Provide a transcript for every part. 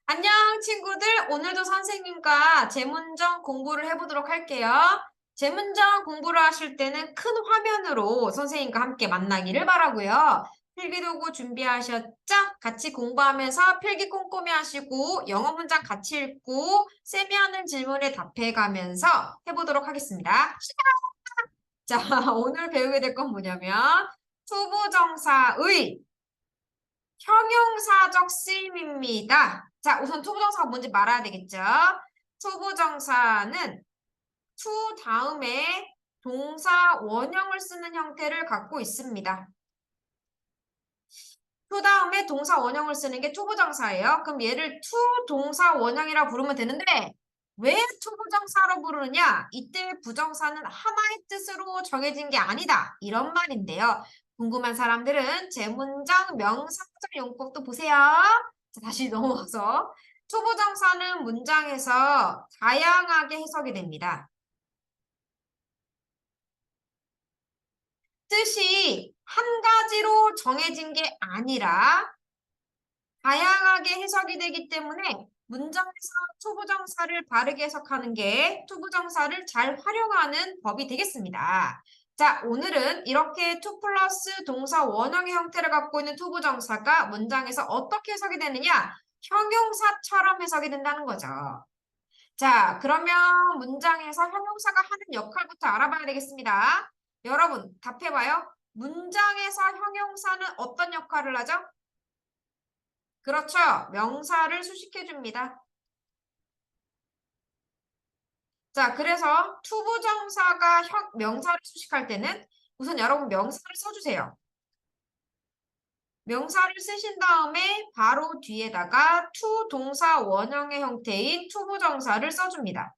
안녕, 친구들. 오늘도 선생님과 재문정 공부를 해보도록 할게요. 재문정 공부를 하실 때는 큰 화면으로 선생님과 함께 만나기를 바라고요. 필기도구 준비하셨죠? 같이 공부하면서 필기 꼼꼼히 하시고 영어 문장 같이 읽고 쌤이 하는 질문에 답해가면서 해보도록 하겠습니다. 자, 오늘 배우게 될 건 뭐냐면 투부정사의 형용사적 쓰임입니다. 자, 우선 투부정사가 뭔지 말아야 되겠죠? 투부정사는 to 다음에 동사 원형을 쓰는 형태를 갖고 있습니다. to 다음에 동사 원형을 쓰는 게 투부정사예요. 그럼 얘를 to 동사 원형이라 부르면 되는데 왜 투부정사로 부르느냐? 이때 부정사는 하나의 뜻으로 정해진 게 아니다. 이런 말인데요. 궁금한 사람들은 제 문장 명사적 용법도 보세요. 자, 다시 넘어가서 투부정사는 문장에서 다양하게 해석이 됩니다. 뜻이 한 가지로 정해진 게 아니라 다양하게 해석이 되기 때문에 문장에서 투부정사를 바르게 해석하는 게 투부정사를 잘 활용하는 법이 되겠습니다. 자, 오늘은 이렇게 투 플러스 동사 원형의 형태를 갖고 있는 투부정사가 문장에서 어떻게 해석이 되느냐? 형용사처럼 해석이 된다는 거죠. 자, 그러면 문장에서 형용사가 하는 역할부터 알아봐야 되겠습니다. 여러분, 답해봐요. 문장에서 형용사는 어떤 역할을 하죠? 그렇죠. 명사를 수식해줍니다. 자, 그래서 투부정사가 명사를 수식할 때는 우선 여러분 명사를 써주세요. 명사를 쓰신 다음에 바로 뒤에다가 투 동사 원형의 형태인 투부정사를 써줍니다.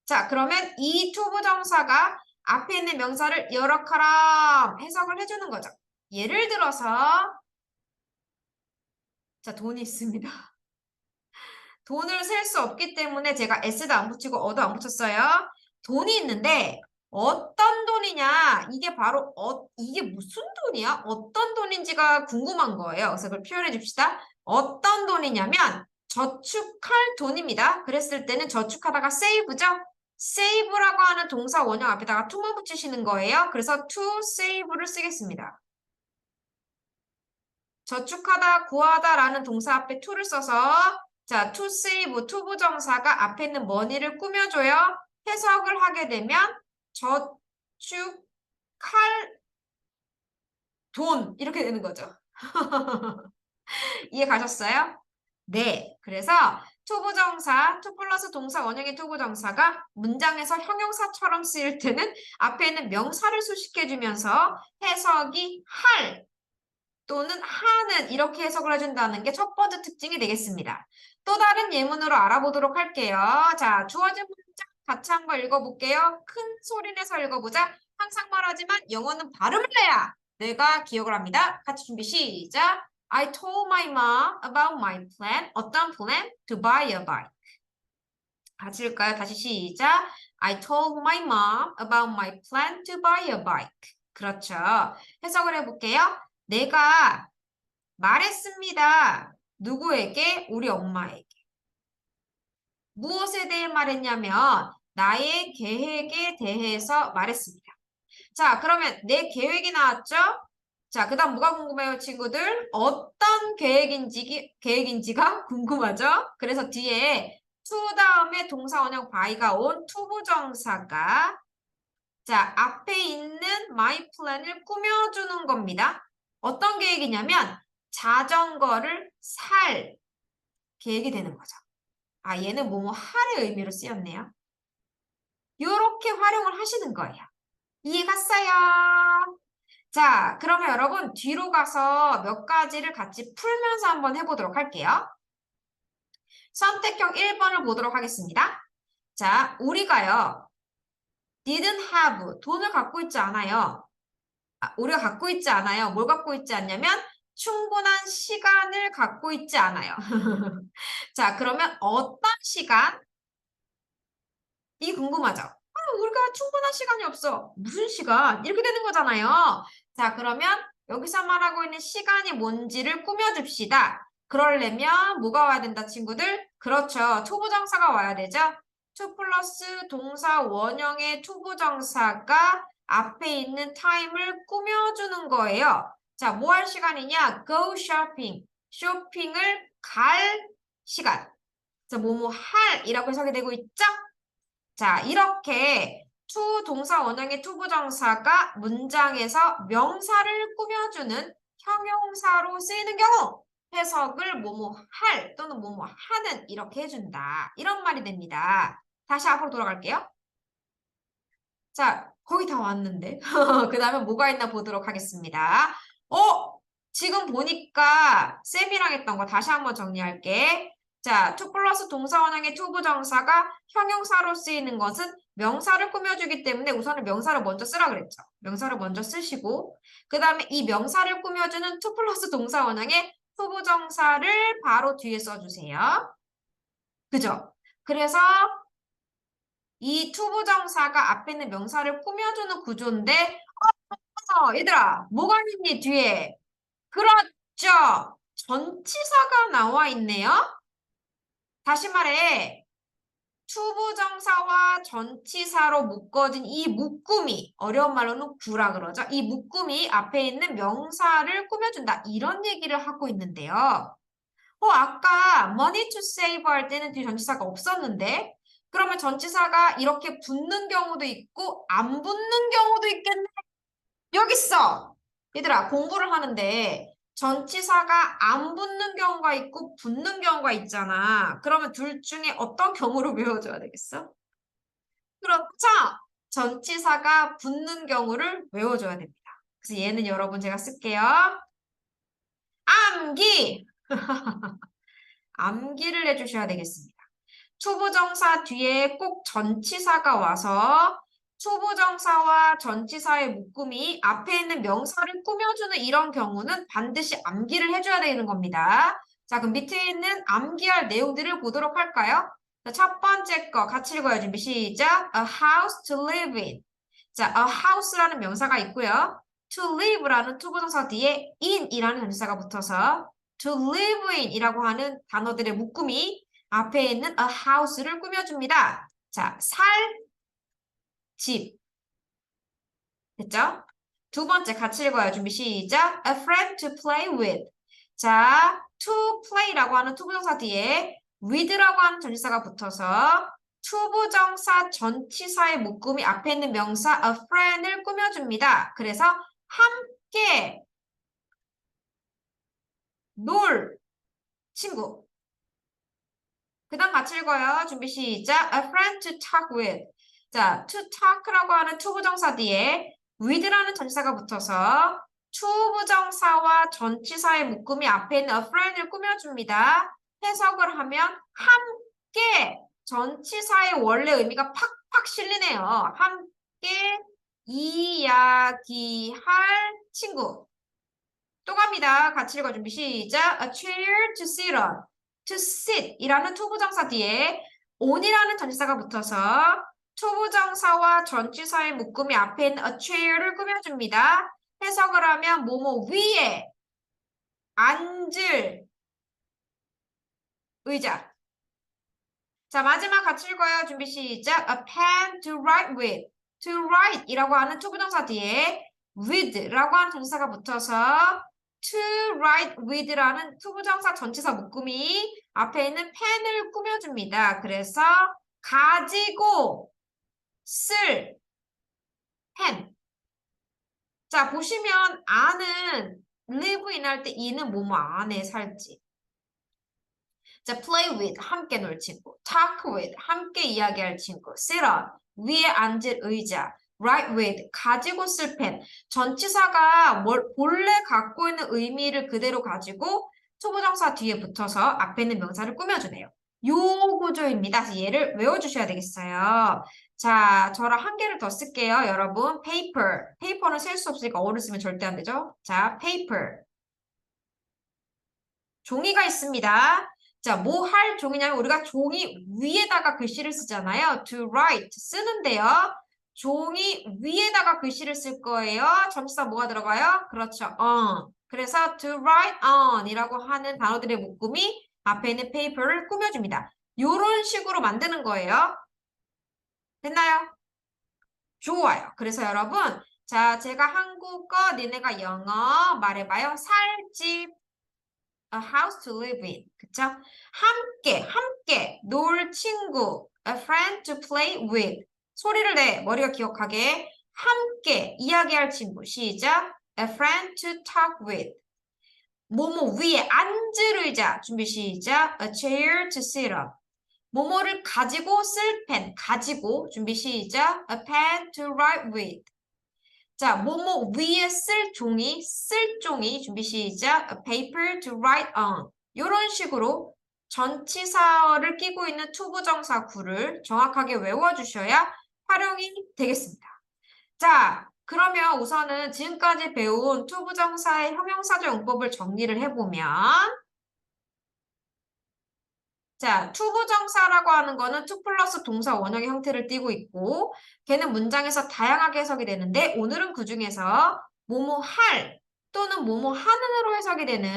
자, 그러면 이 투부정사가 앞에 있는 명사를 여러카람 해석을 해주는 거죠. 예를 들어서 자, 돈이 있습니다. 돈을 셀 수 없기 때문에 제가 S도 안 붙이고 어도 안 붙였어요. 돈이 있는데 어떤 돈이냐? 이게 바로 이게 무슨 돈이야? 어떤 돈인지가 궁금한 거예요. 그래서 그걸 표현해 줍시다. 어떤 돈이냐면 저축할 돈입니다. 그랬을 때는 저축하다가 save죠? save라고 하는 동사 원형 앞에다가 to만 붙이시는 거예요. 그래서 to save를 쓰겠습니다. 저축하다, 구하다라는 동사 앞에 to를 써서 자, to save, 투부정사가 앞에 있는 money를 꾸며줘요. 해석을 하게 되면 저축할 돈 이렇게 되는 거죠. 이해 가셨어요? 네. 그래서 투부정사, 투 플러스 동사 원형의 투부정사가 문장에서 형용사처럼 쓰일 때는 앞에 있는 명사를 수식해주면서 해석이 할 또는 하는 이렇게 해석을 해준다는 게 첫 번째 특징이 되겠습니다. 또 다른 예문으로 알아보도록 할게요. 자, 주어진 문장 같이 한번 읽어볼게요. 큰 소리 내서 읽어보자. 항상 말하지만 영어는 발음을 내야 내가 기억을 합니다. 같이 준비 시작. I told my mom about my plan. 어떤 plan? To buy a bike. 같이 읽을까요? 다시 시작. I told my mom about my plan to buy a bike. 그렇죠. 해석을 해볼게요. 내가 말했습니다. 누구에게? 우리 엄마에게. 무엇에 대해 말했냐면 나의 계획에 대해서 말했습니다. 자, 그러면 내 계획이 나왔죠? 자, 그 다음 뭐가 궁금해요, 친구들? 어떤 계획인지가 궁금하죠? 그래서 뒤에 to 다음에 동사 원형 by가 온 투부정사가 자, 앞에 있는 my plan을 꾸며주는 겁니다. 어떤 계획이냐면 자전거를 살 계획이 되는 거죠. 아, 얘는 뭐뭐 할의 의미로 쓰였네요. 이렇게 활용을 하시는 거예요. 이해 갔어요? 자, 그러면 여러분 뒤로 가서 몇 가지를 같이 풀면서 한번 해보도록 할게요. 선택형 1번을 보도록 하겠습니다. 자, 우리가요. didn't have, 돈을 갖고 있지 않아요. 우리가 갖고 있지 않아요. 뭘 갖고 있지 않냐면 충분한 시간을 갖고 있지 않아요. 자, 그러면 어떤 시간? 이 궁금하죠? 우리가 충분한 시간이 없어. 무슨 시간? 이렇게 되는 거잖아요. 자, 그러면 여기서 말하고 있는 시간이 뭔지를 꾸며줍시다. 그러려면 뭐가 와야 된다, 친구들? 그렇죠. 투부정사가 와야 되죠. to 플러스 동사 원형의 투부정사가 앞에 있는 time을 꾸며주는 거예요. 자, 뭐 할 시간이냐? go shopping. 쇼핑을 갈 시간. 자, 뭐뭐 할이라고 해석이 되고 있죠? 자, 이렇게 to 동사 원형의 투부정사가 문장에서 명사를 꾸며주는 형용사로 쓰이는 경우 해석을 뭐뭐 할 또는 뭐뭐 하는 이렇게 해준다. 이런 말이 됩니다. 다시 앞으로 돌아갈게요. 자, 거의 다 왔는데. 그 다음에 뭐가 있나 보도록 하겠습니다. 지금 보니까 쌤이랑 했던 거 다시 한번 정리할게. 자, to 플러스 동사 원형의 투부정사가 형용사로 쓰이는 것은 명사를 꾸며주기 때문에 우선은 명사를 먼저 쓰라 그랬죠. 명사를 먼저 쓰시고 그 다음에 이 명사를 꾸며주는 to 플러스 동사 원형의 투부정사를 바로 뒤에 써주세요. 그죠? 그래서 이 투부정사가 앞에 있는 명사를 꾸며주는 구조인데 얘들아 뭐가 있니 뒤에? 그렇죠. 전치사가 나와 있네요. 다시 말해 투부정사와 전치사로 묶어진 이 묶음이 어려운 말로는 구라 그러죠. 이 묶음이 앞에 있는 명사를 꾸며준다. 이런 얘기를 하고 있는데요. 아까 money to save 할 때는 뒤에 전치사가 없었는데 그러면 전치사가 이렇게 붙는 경우도 있고 안 붙는 경우도 있겠네. 여기 있어. 얘들아 공부를 하는데 전치사가 안 붙는 경우가 있고 붙는 경우가 있잖아. 그러면 둘 중에 어떤 경우를 외워줘야 되겠어? 그렇죠. 전치사가 붙는 경우를 외워줘야 됩니다. 그래서 얘는 여러분 제가 쓸게요. 암기. 암기를 해주셔야 되겠습니다. 투부정사 뒤에 꼭 전치사가 와서 투부정사와 전치사의 묶음이 앞에 있는 명사를 꾸며주는 이런 경우는 반드시 암기를 해줘야 되는 겁니다. 자, 그럼 밑에 있는 암기할 내용들을 보도록 할까요? 자, 첫 번째 거 같이 읽어요. 준비 시작. A house to live in. 자, a house라는 명사가 있고요. to live라는 투부정사 뒤에 in이라는 전치사가 붙어서 to live in 이라고 하는 단어들의 묶음이 앞에 있는 a house를 꾸며줍니다. 자, 집. 됐죠? 두 번째 같이 읽어요. 준비 시작. A friend to play with. 자, to play라고 하는 투부정사 뒤에 with라고 하는 전치사가 붙어서 투부정사 전치사의 묶음이 앞에 있는 명사 a friend을 꾸며줍니다. 그래서 함께 놀 친구. 그 다음 같이 읽어요. 준비 시작. A friend to talk with. 자, to talk라고 하는 투부정사 뒤에 with라는 전치사가 붙어서 투부정사와 전치사의 묶음이 앞에 있는 a friend을 꾸며줍니다. 해석을 하면 함께 전치사의 원래 의미가 팍팍 실리네요. 함께 이야기할 친구. 또 갑니다. 같이 읽어 준비 시작. A chair to sit on. to sit 이라는 투부정사 뒤에 on이라는 전치사가 붙어서 투부정사와 전치사의 묶음이 앞에 있는 a chair를 꾸며줍니다. 해석을 하면 뭐뭐 위에 앉을 의자. 자, 마지막 같이 읽어요. 준비 시작. A pen to write with. to write 이라고 하는 투부정사 뒤에 with라고 하는 전치사가 붙어서 to write with라는 투부정사 전치사 묶음이 앞에 있는 펜을 꾸며줍니다. 그래서 가지고 쓸 펜. 자, 보시면 아는 live in 할 때 이는 뭐뭐 안에 살지. 자, play with 함께 놀 친구, talk with 함께 이야기할 친구, sit on 위에 앉을 의자, write with 가지고 쓸 펜. 전치사가 본래 갖고 있는 의미를 그대로 가지고 투부정사 뒤에 붙어서 앞에 있는 명사를 꾸며주네요. 요 구조입니다. 그래서 얘를 외워주셔야 되겠어요. 자, 저랑 한 개를 더 쓸게요. 여러분, paper. paper는 셀 수 없으니까 어를 쓰면 절대 안 되죠. 자, paper. 종이가 있습니다. 자, 뭐 할 종이냐면 우리가 종이 위에다가 글씨를 쓰잖아요. to write 쓰는데요. 종이 위에다가 글씨를 쓸 거예요. 전치사 뭐가 들어가요? 그렇죠. 그래서 to write on 이라고 하는 단어들의 묶음이 앞에 있는 paper를 꾸며줍니다. 요런 식으로 만드는 거예요. 됐나요? 좋아요. 그래서 여러분, 자, 제가 한국어, 니네가 영어 말해봐요. 살집, a house to live in. 그쵸? 함께 놀 친구, a friend to play with. 소리를 내, 머리가 기억하게. 함께 이야기할 친구, 시작. a friend to talk with. 뭐뭐 위에 앉을 의자, 준비 시작. a chair to sit up. 뭐뭐를 가지고 쓸 펜, 가지고, 준비 시작. a pen to write with. 자, 뭐뭐 위에 쓸 종이, 쓸 종이, 준비 시작. a paper to write on. 이런 식으로 전치사를 끼고 있는 투부정사 구를 정확하게 외워주셔야 활용이 되겠습니다. 자, 그러면 우선은 지금까지 배운 투부정사의 형용사적 용법을 정리를 해보면 자, 투부정사라고 하는 거는 투 플러스 동사 원형의 형태를 띠고 있고 걔는 문장에서 다양하게 해석이 되는데 오늘은 그중에서 뭐뭐 할 또는 뭐뭐 하는으로 해석이 되는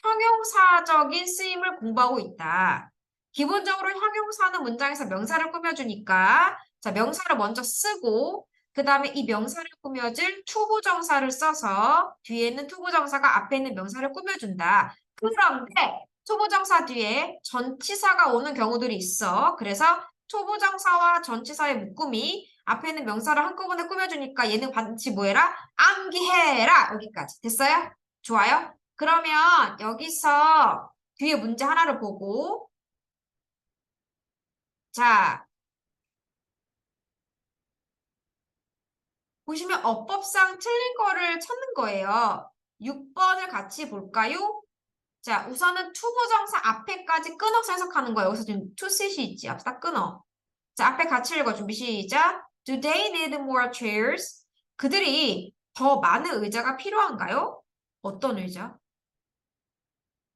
형용사적인 쓰임을 공부하고 있다. 기본적으로 형용사는 문장에서 명사를 꾸며주니까 자, 명사를 먼저 쓰고 그 다음에 이 명사를 꾸며줄 투부정사를 써서 뒤에 있는 투부정사가 앞에 있는 명사를 꾸며준다. 그런데 투부정사 뒤에 전치사가 오는 경우들이 있어. 그래서 투부정사와 전치사의 묶음이 앞에 있는 명사를 한꺼번에 꾸며주니까 얘는 반드시 뭐해라? 암기해라. 여기까지. 됐어요? 좋아요? 그러면 여기서 뒤에 문제 하나를 보고 자, 보시면 어법상 틀린 거를 찾는 거예요. 6번을 같이 볼까요? 자, 우선은 투부정사 앞에까지 끊어서 해석하는 거예요. 여기서 지금 투셋이 있지. 앞에 딱 끊어. 자, 앞에 같이 읽어. 준비 시작. Do they need more chairs? 그들이 더 많은 의자가 필요한가요? 어떤 의자?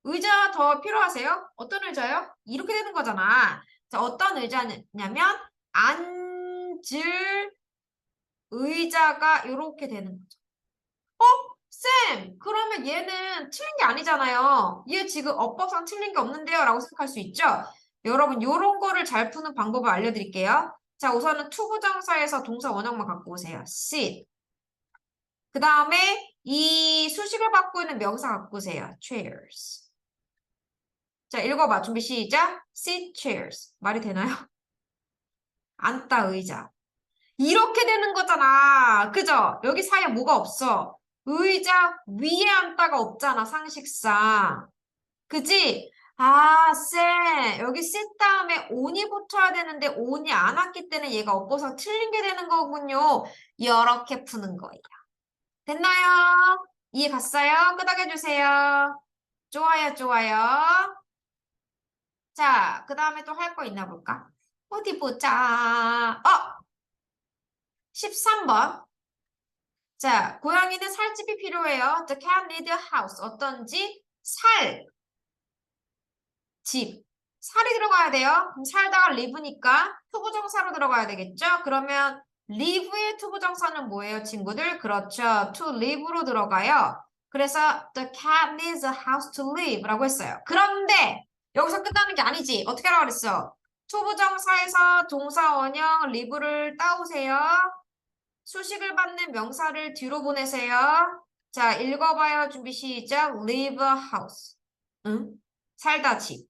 의자 더 필요하세요? 어떤 의자요? 이렇게 되는 거잖아. 자, 어떤 의자냐면 앉을 의자가 이렇게 되는 거죠. 쌤, 그러면 얘는 틀린 게 아니잖아요. 얘 지금 어법상 틀린 게 없는데요? 라고 생각할 수 있죠? 여러분, 요런 거를 잘 푸는 방법을 알려드릴게요. 자, 우선은 투부정사에서 동사 원형만 갖고 오세요. sit. 그 다음에 이 수식을 받고 있는 명사 갖고 오세요. chairs. 자, 읽어봐. 준비 시작. sit chairs. 말이 되나요? 앉다 의자. 이렇게 되는 거잖아. 그죠? 여기 사이에 뭐가 없어? 의자 위에 앉다가 없잖아, 상식상. 그지? 아, 쌤. 여기 sit 다음에 on이 붙어야 되는데 on이 안 왔기 때문에 얘가 엎어서 틀린 게 되는 거군요. 이렇게 푸는 거예요. 됐나요? 이해 갔어요? 끄덕여주세요. 좋아요, 좋아요. 자, 그 다음에 또 할 거 있나 볼까? 어디 보자. 13번. 자, 고양이는 살집이 필요해요. The cat needs a house. 어떤지? 살, 집. 살이 들어가야 돼요. 그럼 살다가 live니까 투부정사로 들어가야 되겠죠? 그러면 live의 투부정사는 뭐예요, 친구들? 그렇죠. to live로 들어가요. 그래서 the cat needs a house to live 라고 했어요. 그런데 여기서 끝나는 게 아니지. 어떻게 하라고 그랬어? 투부정사에서 동사 원형 live를 따오세요. 수식을 받는 명사를 뒤로 보내세요. 자, 읽어봐요. 준비 시작. live a house. 응? 살다 집.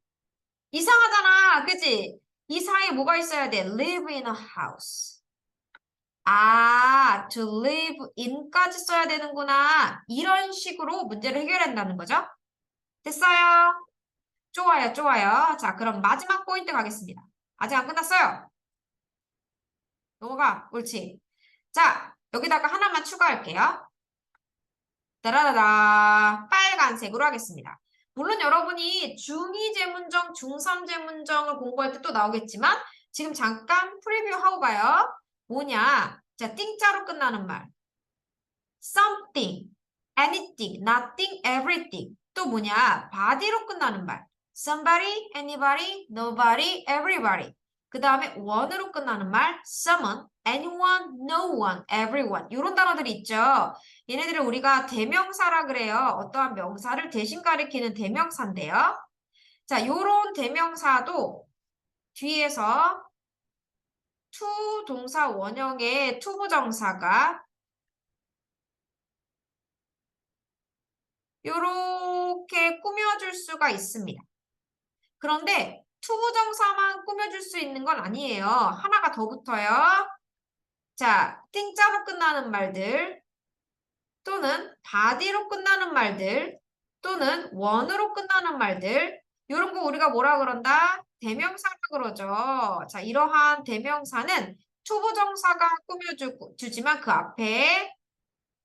이상하잖아. 그치? 이 사이에 뭐가 있어야 돼? live in a house. 아, to live in까지 써야 되는구나. 이런 식으로 문제를 해결한다는 거죠. 됐어요? 좋아요, 좋아요. 자, 그럼 마지막 포인트 가겠습니다. 아직 안 끝났어요. 넘어가. 옳지. 자, 여기다가 하나만 추가할게요. 따라라라. 빨간색으로 하겠습니다. 물론 여러분이 중2 재문정, 중3 재문정을 공부할 때 또 나오겠지만 지금 잠깐 프리뷰 하고 가요. 뭐냐? 자, 띵자로 끝나는 말. something, anything, nothing, everything. 또 뭐냐? body로 끝나는 말. somebody, anybody, nobody, everybody. 그 다음에 one으로 끝나는 말 someone, anyone, no one, everyone 이런 단어들이 있죠. 얘네들을 우리가 대명사라 그래요. 어떠한 명사를 대신 가리키는 대명사인데요. 자, 요런 대명사도 뒤에서 to 동사 원형의 to 부정사가 요렇게 꾸며줄 수가 있습니다. 그런데 to 부정사만 꾸며줄 수 있는 건 아니에요. 하나가 더 붙어요. 자, 띵자로 끝나는 말들 또는 body로 끝나는 말들 또는 one으로 끝나는 말들 이런 거 우리가 뭐라 그런다? 대명사라 그러죠. 자, 이러한 대명사는 to 부정사가 꾸며주지만 그 앞에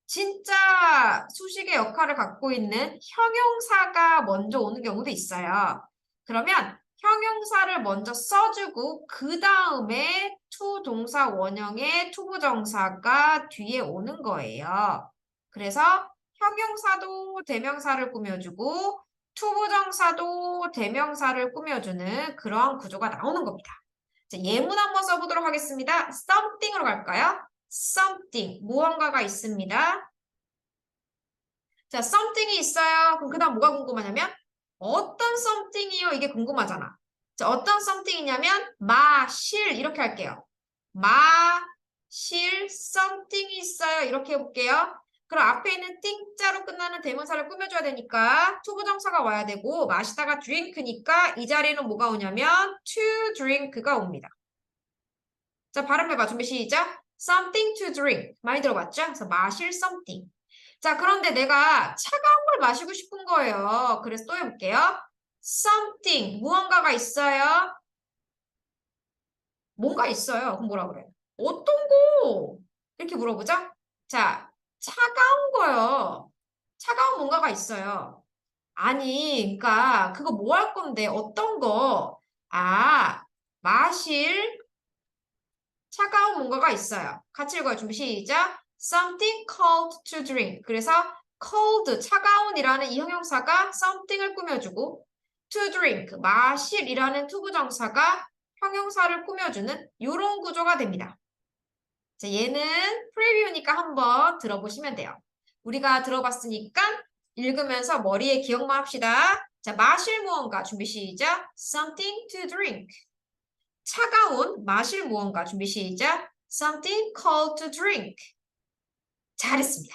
진짜 수식의 역할을 갖고 있는 형용사가 먼저 오는 경우도 있어요. 그러면 형용사를 먼저 써주고 그 다음에 to 동사 원형의 to 부정사가 뒤에 오는 거예요. 그래서 형용사도 대명사를 꾸며주고 to 부정사도 대명사를 꾸며주는 그런 구조가 나오는 겁니다. 자, 예문 한번 써보도록 하겠습니다. something으로 갈까요? something, 무언가가 있습니다. 자, something이 있어요. 그럼 그 다음 뭐가 궁금하냐면 어떤 something이요? 이게 궁금하잖아. 자, 어떤 something이냐면 마실 이렇게 할게요. 마실 something이 있어요. 이렇게 해볼게요. 그럼 앞에 있는 띵자로 끝나는 대명사를 꾸며줘야 되니까 to 부정사가 와야 되고 마시다가 drink니까 이 자리에는 뭐가 오냐면 to drink가 옵니다. 자, 발음해봐. 준비 시작. something to drink. 많이 들어봤죠? 그래서 마실 something. 자, 그런데 내가 차가운 걸 마시고 싶은 거예요. 그래서 또 해볼게요. something. 무언가가 있어요. 뭔가 있어요. 그럼 뭐라 그래? 어떤 거? 이렇게 물어보죠? 자, 차가운 거요. 차가운 뭔가가 있어요. 아니, 그러니까 그거 뭐 할 건데? 어떤 거? 아, 마실 차가운 뭔가가 있어요. 같이 읽어요. 준비 시작. Something cold to drink. 그래서 cold, 차가운이라는 이 형용사가 something을 꾸며주고 to drink, 마실이라는 투부정사가 형용사를 꾸며주는 이런 구조가 됩니다. 자, 얘는 프리뷰니까 한번 들어보시면 돼요. 우리가 들어봤으니까 읽으면서 머리에 기억만 합시다. 자, 마실 무언가 준비 시작. Something to drink. 차가운 마실 무언가 준비 시작. Something cold to drink. 잘했습니다.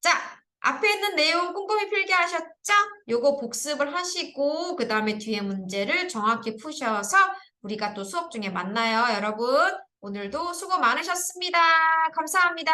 자, 앞에 있는 내용 꼼꼼히 필기하셨죠? 요거 복습을 하시고 그 다음에 뒤에 문제를 정확히 푸셔서 우리가 또 수업 중에 만나요, 여러분. 오늘도 수고 많으셨습니다. 감사합니다.